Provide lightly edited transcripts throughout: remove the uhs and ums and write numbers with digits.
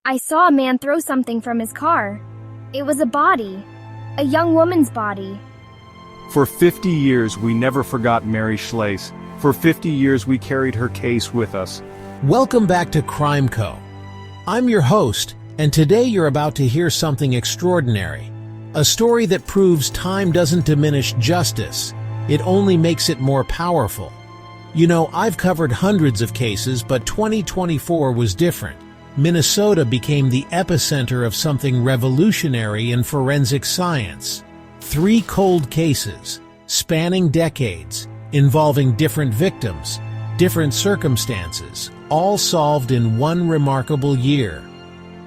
I saw a man throw something from his car. It was a body. A young woman's body. For 50 years we never forgot Mary Schlais. For 50 years we carried her case with us. Welcome back to Crimeco. I'm your host, and today you're about to hear something extraordinary. A story that proves time doesn't diminish justice. It only makes it more powerful. You know, I've covered hundreds of cases, but 2024 was different. Minnesota became the epicenter of something revolutionary in forensic science. 3 cold cases, spanning decades, involving different victims, different circumstances, all solved in one remarkable year.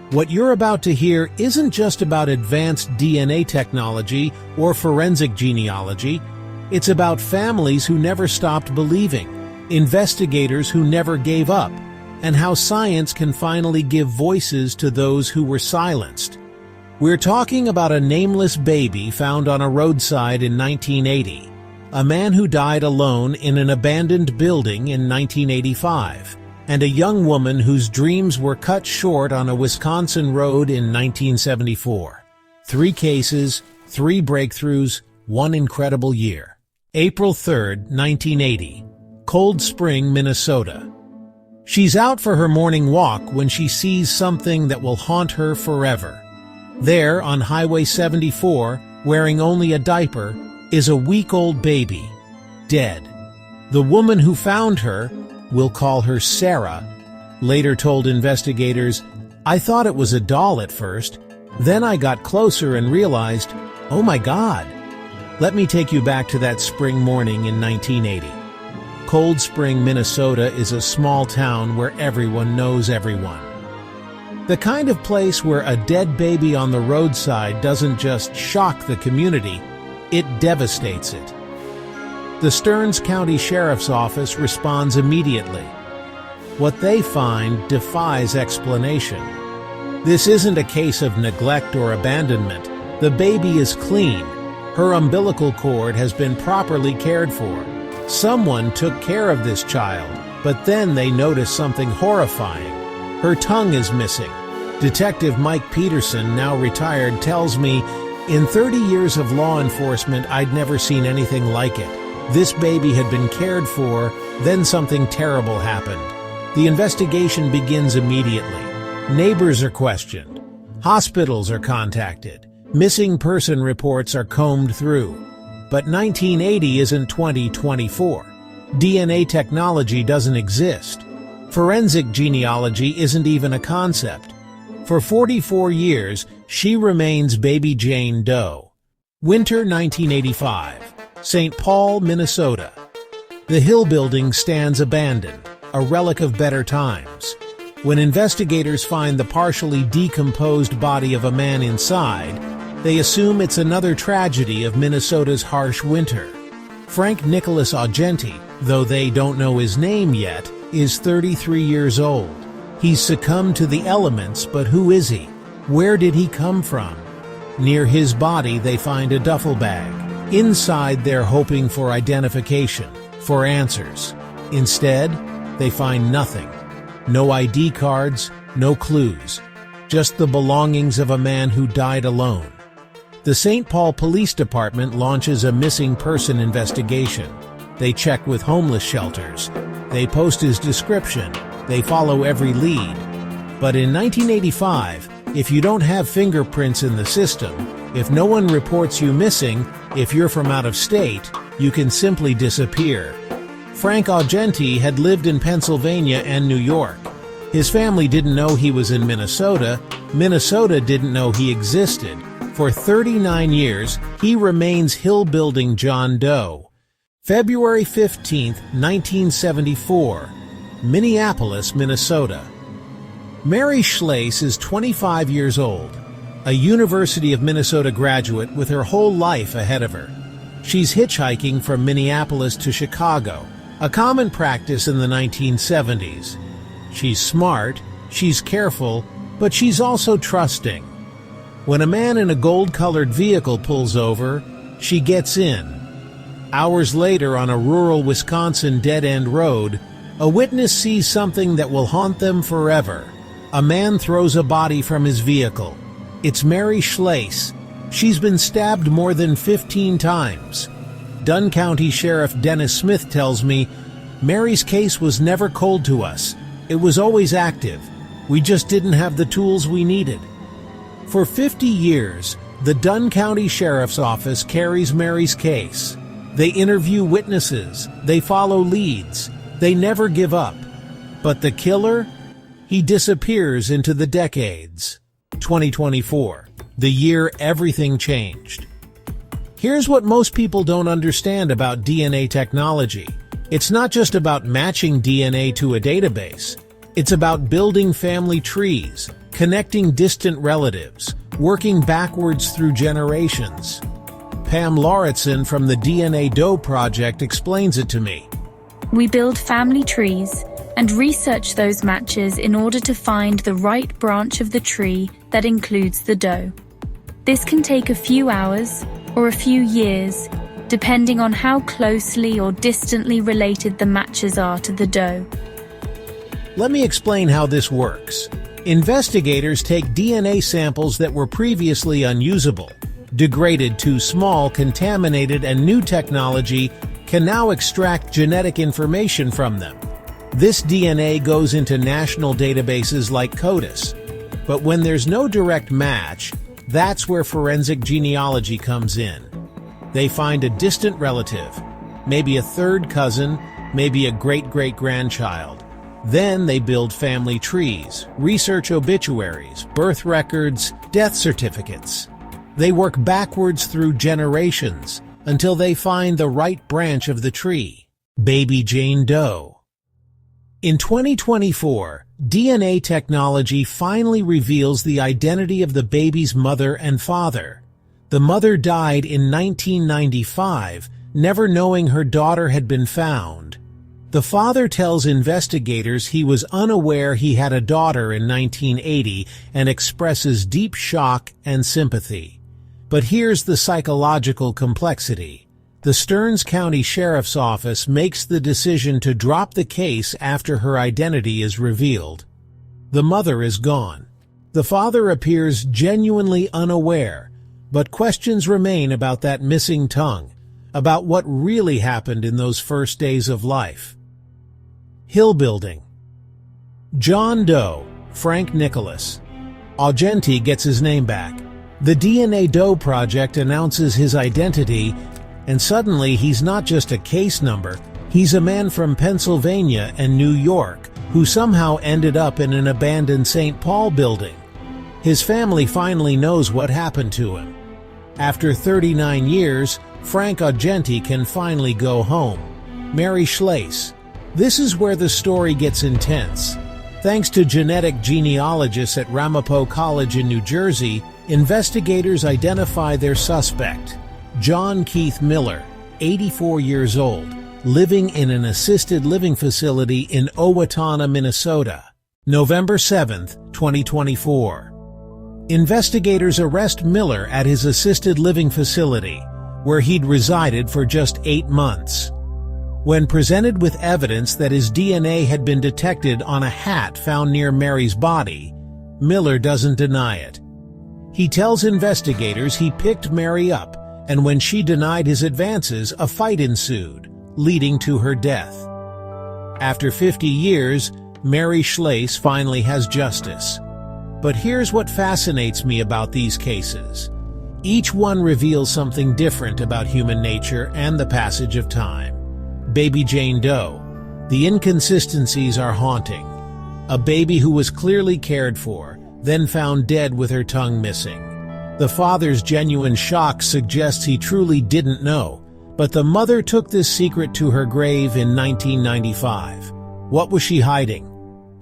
What you're about to hear isn't just about advanced DNA technology or forensic genealogy. It's about families who never stopped believing, investigators who never gave up, and how science can finally give voices to those who were silenced. We're talking about a nameless baby found on a roadside in 1980, a man who died alone in an abandoned building in 1985, and a young woman whose dreams were cut short on a Wisconsin road in 1974. 3 cases, 3 breakthroughs, 1 incredible year. April 3, 1980. Cold Spring, Minnesota. She's out for her morning walk when she sees something that will haunt her forever. There, on Highway 74, wearing only a diaper, is a week-old baby, dead. The woman who found her, we'll call her Sarah, later told investigators, "I thought it was a doll at first. Then I got closer and realized, oh my God." Let me take you back to that spring morning in 1980. Cold Spring, Minnesota is a small town where everyone knows everyone. The kind of place where a dead baby on the roadside doesn't just shock the community, it devastates it. The Stearns County Sheriff's Office responds immediately. What they find defies explanation. This isn't a case of neglect or abandonment. The baby is clean. Her umbilical cord has been properly cared for. Someone took care of this child, but then they noticed something horrifying. Her tongue is missing. Detective Mike Peterson, now retired, tells me, "In 30 years of law enforcement, I'd never seen anything like it. This baby had been cared for, then something terrible happened." The investigation begins immediately. Neighbors are questioned. Hospitals are contacted. Missing person reports are combed through. But 1980 isn't 2024. DNA technology doesn't exist. Forensic genealogy isn't even a concept. For 44 years, she remains Baby Jane Doe. Winter 1985. St. Paul, Minnesota. The Hill building stands abandoned, a relic of better times. When investigators find the partially decomposed body of a man inside, they assume it's another tragedy of Minnesota's harsh winter. Frank Nicholas Augenti, though they don't know his name yet, is 33 years old. He's succumbed to the elements, but who is he? Where did he come from? Near his body they find a duffel bag. Inside they're hoping for identification, for answers. Instead, they find nothing. No ID cards, no clues. Just the belongings of a man who died alone. The St. Paul Police Department launches a missing person investigation. They check with homeless shelters. They post his description. They follow every lead. But in 1985, if you don't have fingerprints in the system, if no one reports you missing, if you're from out of state, you can simply disappear. Frank Augenti had lived in Pennsylvania and New York. His family didn't know he was in Minnesota. Minnesota didn't know he existed. For 39 years, he remains Hill-building John Doe. February 15, 1974, Minneapolis, Minnesota. Mary Schlais is 25 years old, a University of Minnesota graduate with her whole life ahead of her. She's hitchhiking from Minneapolis to Chicago, a common practice in the 1970s. She's smart, she's careful, but she's also trusting. When a man in a gold-colored vehicle pulls over, she gets in. Hours later, on a rural Wisconsin dead-end road, a witness sees something that will haunt them forever. A man throws a body from his vehicle. It's Mary Schlais. She's been stabbed more than 15 times. Dunn County Sheriff Dennis Smith tells me, Mary's case was never cold to us. It was always active. We just didn't have the tools we needed. For 50 years, the Dunn County Sheriff's Office carries Mary's case. They interview witnesses. They follow leads. They never give up. But the killer? He disappears into the decades. 2024, the year everything changed. Here's what most people don't understand about DNA technology. It's not just about matching DNA to a database. It's about building family trees, connecting distant relatives, working backwards through generations. Pam Lauritsen from the DNA Doe Project explains it to me. We build family trees and research those matches in order to find the right branch of the tree that includes the doe. This can take a few hours or a few years, depending on how closely or distantly related the matches are to the doe. Let me explain how this works. Investigators take DNA samples that were previously unusable, degraded too small, contaminated, and new technology can now extract genetic information from them. This DNA goes into national databases like CODIS. But when there's no direct match, that's where forensic genealogy comes in. They find a distant relative, maybe a third cousin, maybe a great-great-grandchild. Then they build family trees, research obituaries, birth records, death certificates. They work backwards through generations until they find the right branch of the tree, baby Jane Doe. In 2024, DNA technology finally reveals the identity of the baby's mother and father. The mother died in 1995, never knowing her daughter had been found. The father tells investigators he was unaware he had a daughter in 1980 and expresses deep shock and sympathy. But here's the psychological complexity. The Stearns County Sheriff's Office makes the decision to drop the case after her identity is revealed. The mother is gone. The father appears genuinely unaware, but questions remain about that missing tongue, about what really happened in those first days of life. Hill building. John Doe, Frank Nicholas. Augenti gets his name back. The DNA Doe Project announces his identity, and suddenly he's not just a case number, he's a man from Pennsylvania and New York who somehow ended up in an abandoned St. Paul building. His family finally knows what happened to him. After 39 years, Frank Augenti can finally go home. Mary Schlais. This is where the story gets intense. Thanks to genetic genealogists at Ramapo College in New Jersey, investigators identify their suspect, John Keith Miller, 84 years old, living in an assisted living facility in Owatonna, Minnesota. November 7, 2024. Investigators arrest Miller at his assisted living facility, where he'd resided for just 8 months. When presented with evidence that his DNA had been detected on a hat found near Mary's body, Miller doesn't deny it. He tells investigators he picked Mary up, and when she denied his advances, a fight ensued, leading to her death. After 50 years, Mary Schlais finally has justice. But here's what fascinates me about these cases. Each one reveals something different about human nature and the passage of time. Baby Jane Doe. The inconsistencies are haunting. A baby who was clearly cared for, then found dead with her tongue missing. The father's genuine shock suggests he truly didn't know, but the mother took this secret to her grave in 1995. What was she hiding?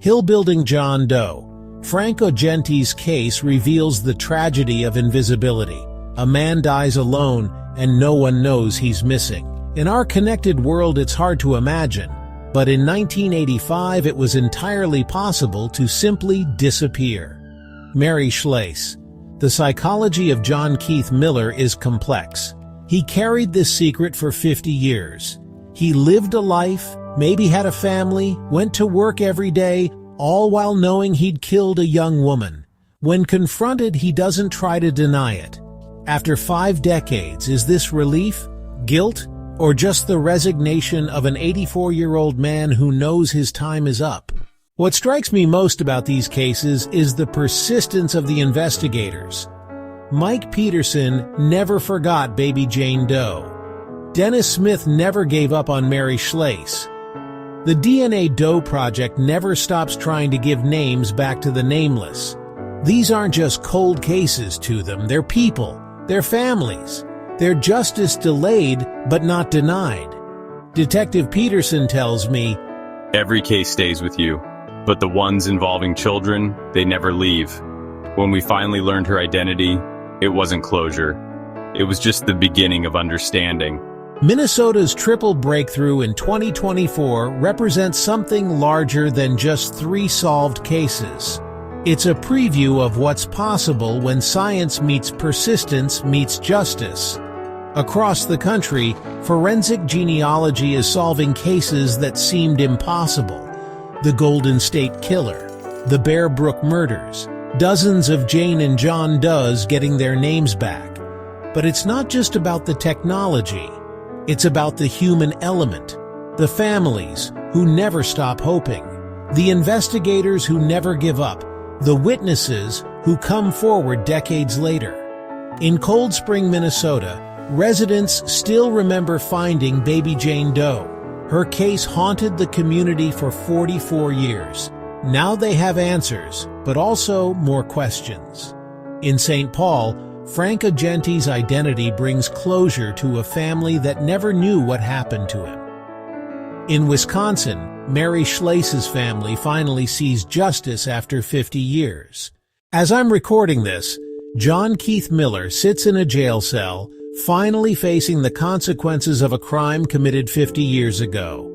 Hill building John Doe. Frank Augenti's case reveals the tragedy of invisibility. A man dies alone, and no one knows he's missing. In our connected world, it's hard to imagine, but in 1985 it was entirely possible to simply disappear. Mary Schlais. The psychology of John Keith Miller is complex. He carried this secret for 50 years. He lived a life, maybe had a family, went to work every day, all while knowing he'd killed a young woman. When confronted, he doesn't try to deny it. After 5 decades, is this relief, guilt, or just the resignation of an 84-year-old man who knows his time is up? What strikes me most about these cases is the persistence of the investigators. Mike Peterson never forgot baby Jane Doe. Dennis Smith never gave up on Mary Schlais. The DNA Doe Project never stops trying to give names back to the nameless. These aren't just cold cases to them, they're people, they're families. They're justice delayed, but not denied. Detective Peterson tells me, "Every case stays with you, but the ones involving children, they never leave. When we finally learned her identity, it wasn't closure. It was just the beginning of understanding." Minnesota's triple breakthrough in 2024 represents something larger than just 3 solved cases. It's a preview of what's possible when science meets persistence meets justice. Across the country, forensic genealogy is solving cases that seemed impossible. The Golden State Killer, the Bear Brook murders, dozens of Jane and John Does getting their names back. But it's not just about the technology. It's about the human element, the families who never stop hoping, the investigators who never give up, the witnesses who come forward decades later. In Cold Spring, Minnesota, residents still remember finding baby Jane Doe. Her case haunted the community for 44 years. Now they have answers, but also more questions. In St. Paul, Frank Agenti's identity brings closure to a family that never knew what happened to him. In Wisconsin, Mary Schlais's family finally sees justice after 50 years. As I'm recording this, John Keith Miller sits in a jail cell, finally facing the consequences of a crime committed 50 years ago.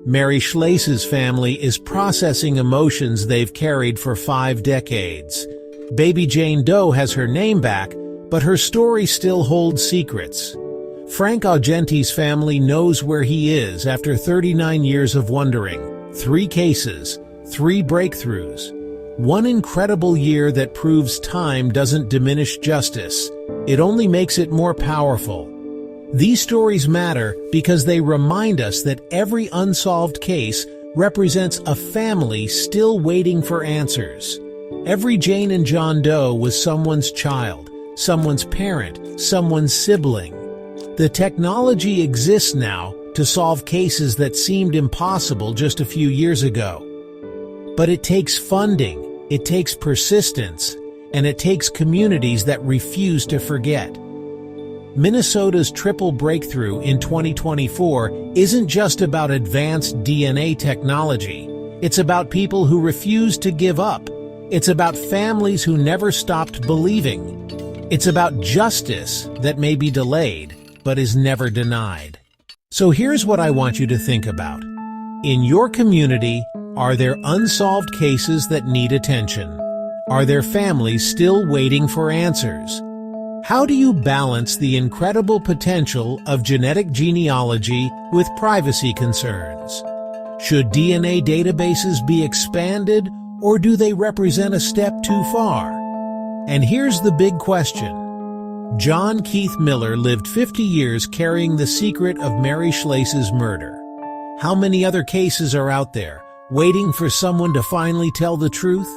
Mary Schlais's family is processing emotions they've carried for 5 decades. Baby Jane Doe has her name back, but her story still holds secrets. Frank Agenti's family knows where he is after 39 years of wondering. 3 cases, 3 breakthroughs. One incredible year that proves time doesn't diminish justice. It only makes it more powerful. These stories matter because they remind us that every unsolved case represents a family still waiting for answers. Every Jane and John Doe was someone's child, someone's parent, someone's sibling. The technology exists now to solve cases that seemed impossible just a few years ago. But it takes funding, it takes persistence, and it takes communities that refuse to forget. Minnesota's triple breakthrough in 2024 isn't just about advanced DNA technology. It's about people who refuse to give up. It's about families who never stopped believing. It's about justice that may be delayed, but is never denied. So here's what I want you to think about. In your community, are there unsolved cases that need attention? Are there families still waiting for answers? How do you balance the incredible potential of genetic genealogy with privacy concerns? Should DNA databases be expanded, or do they represent a step too far? And here's the big question. John Keith Miller lived 50 years carrying the secret of Mary Schlais's murder. How many other cases are out there, waiting for someone to finally tell the truth?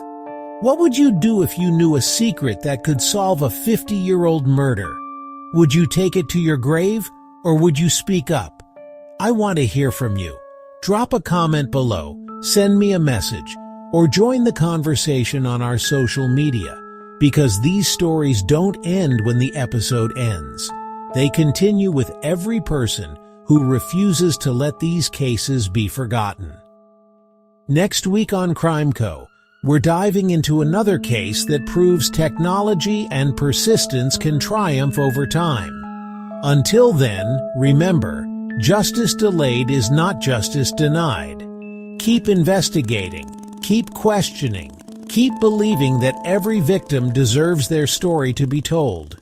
What would you do if you knew a secret that could solve a 50-year-old murder? Would you take it to your grave, or would you speak up? I want to hear from you. Drop a comment below, send me a message, or join the conversation on our social media, because these stories don't end when the episode ends. They continue with every person who refuses to let these cases be forgotten. Next week on Crimeco, we're diving into another case that proves technology and persistence can triumph over time. Until then, remember, justice delayed is not justice denied. Keep investigating, keep questioning, keep believing that every victim deserves their story to be told.